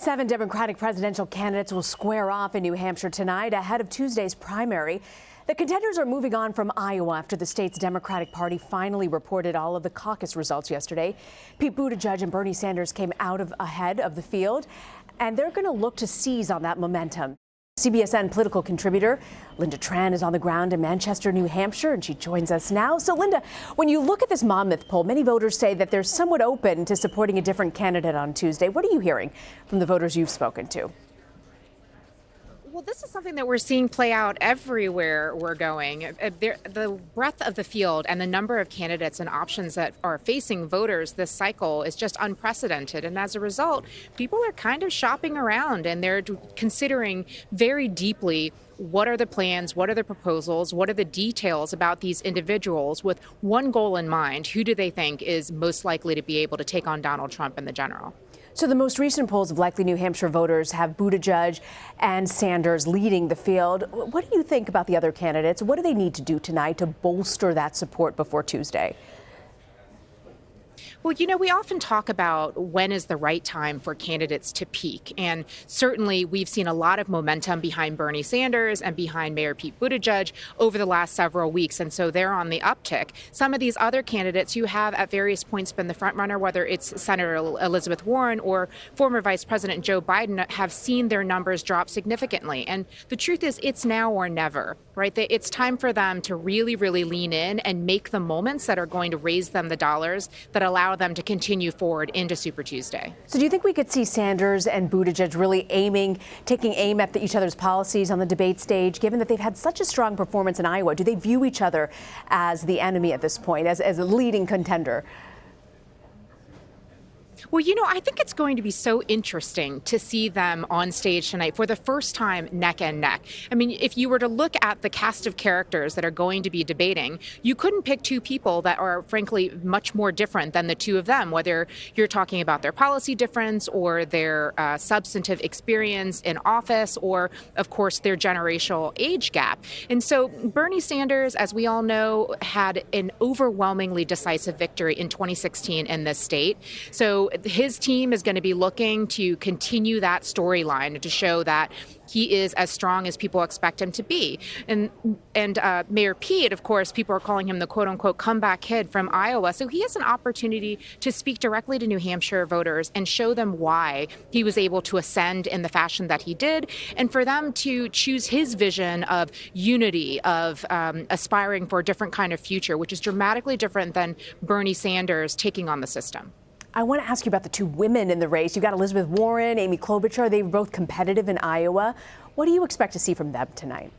7 Democratic presidential candidates will square off in New Hampshire tonight ahead of Tuesday's primary. The contenders are moving on from Iowa after the state's Democratic Party finally reported all of the caucus results yesterday. Pete Buttigieg and Bernie Sanders came out ahead of the field, and they're going to look to seize on that momentum. CBSN political contributor Lynda Tran is on the ground in Manchester, New Hampshire, and she joins us now. So, Lynda, when you look at this Monmouth poll, many voters say that they're somewhat open to supporting a different candidate on Tuesday. What are you hearing from the voters you've spoken to? Well, this is something that we're seeing play out everywhere we're going. The breadth of the field and the number of candidates and options that are facing voters this cycle is just unprecedented. And as a result, people are kind of shopping around and they're considering very deeply what are the plans, what are the proposals, what are the details about these individuals with one goal in mind. Who do they think is most likely to be able to take on Donald Trump in the general? So the most recent polls of likely New Hampshire voters have Buttigieg and Sanders leading the field. What do you think about the other candidates? What do they need to do tonight to bolster that support before Tuesday? Well, we often talk about when is the right time for candidates to peak. And certainly we've seen a lot of momentum behind Bernie Sanders and behind Mayor Pete Buttigieg over the last several weeks. And so they're on the uptick. Some of these other candidates who have at various points been the front runner, whether it's Senator Elizabeth Warren or former Vice President Joe Biden, have seen their numbers drop significantly. And the truth is it's now or never, right? It's time for them to really, really lean in and make the moments that are going to raise them the dollars that allow them to continue forward into Super Tuesday. So do you think we could see Sanders and Buttigieg really taking aim at each other's policies on the debate stage, given that they've had such a strong performance in Iowa? Do they view each other as the enemy at this point, as a leading contender? Well, I think it's going to be so interesting to see them on stage tonight for the first time neck and neck. I mean, if you were to look at the cast of characters that are going to be debating, you couldn't pick two people that are, frankly, much more different than the two of them, whether you're talking about their policy difference or their substantive experience in office or, of course, their generational age gap. And so Bernie Sanders, as we all know, had an overwhelmingly decisive victory in 2016 in this state. So his team is going to be looking to continue that storyline to show that he is as strong as people expect him to be. And Mayor Pete, of course, people are calling him the quote unquote comeback kid from Iowa. So he has an opportunity to speak directly to New Hampshire voters and show them why he was able to ascend in the fashion that he did, and for them to choose his vision of unity, of aspiring for a different kind of future, which is dramatically different than Bernie Sanders taking on the system. I want to ask you about the two women in the race. You've got Elizabeth Warren, Amy Klobuchar. They were both competitive in Iowa. What do you expect to see from them tonight?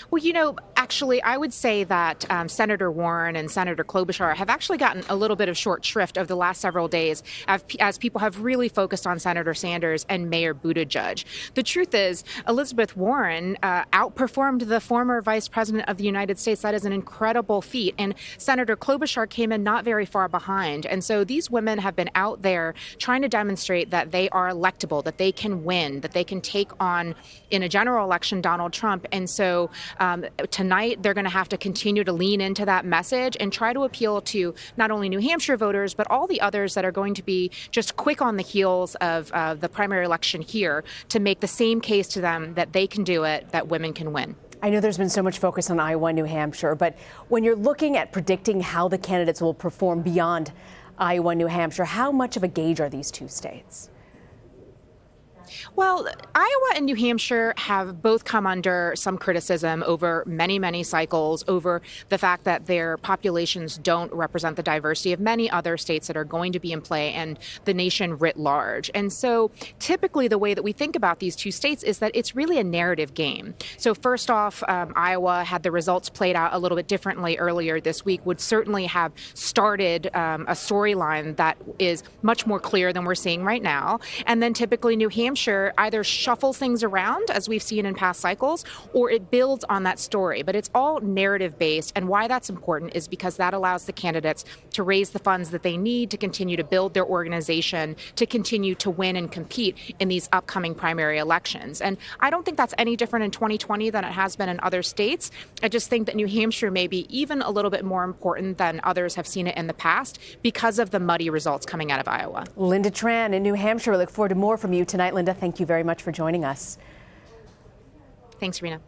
Well, actually, I would say that Senator Warren and Senator Klobuchar have actually gotten a little bit of short shrift over the last several days as people have really focused on Senator Sanders and Mayor Buttigieg. The truth is, Elizabeth Warren outperformed the former Vice President of the United States. That is an incredible feat. And Senator Klobuchar came in not very far behind. And so these women have been out there trying to demonstrate that they are electable, that they can win, that they can take on, in a general election, Donald Trump. And so tonight, they're going to have to continue to lean into that message and try to appeal to not only New Hampshire voters, but all the others that are going to be just quick on the heels of the primary election here to make the same case to them that they can do it, that women can win. I know there's been so much focus on Iowa and New Hampshire, but when you're looking at predicting how the candidates will perform beyond Iowa and New Hampshire, how much of a gauge are these two states? Well, Iowa and New Hampshire have both come under some criticism over many, many cycles over the fact that their populations don't represent the diversity of many other states that are going to be in play and the nation writ large. And so typically the way that we think about these two states is that it's really a narrative game. So first off, Iowa had the results played out a little bit differently earlier this week, would certainly have started a storyline that is much more clear than we're seeing right now. And then typically New Hampshire Hampshire either shuffles things around, as we've seen in past cycles, or it builds on that story. But it's all narrative based. And why that's important is because that allows the candidates to raise the funds that they need to continue to build their organization, to continue to win and compete in these upcoming primary elections. And I don't think that's any different in 2020 than it has been in other states. I just think that New Hampshire may be even a little bit more important than others have seen it in the past because of the muddy results coming out of Iowa. Lynda Tran in New Hampshire. We look forward to more from you tonight. Lynda, thank you very much for joining us. Thanks, Rena.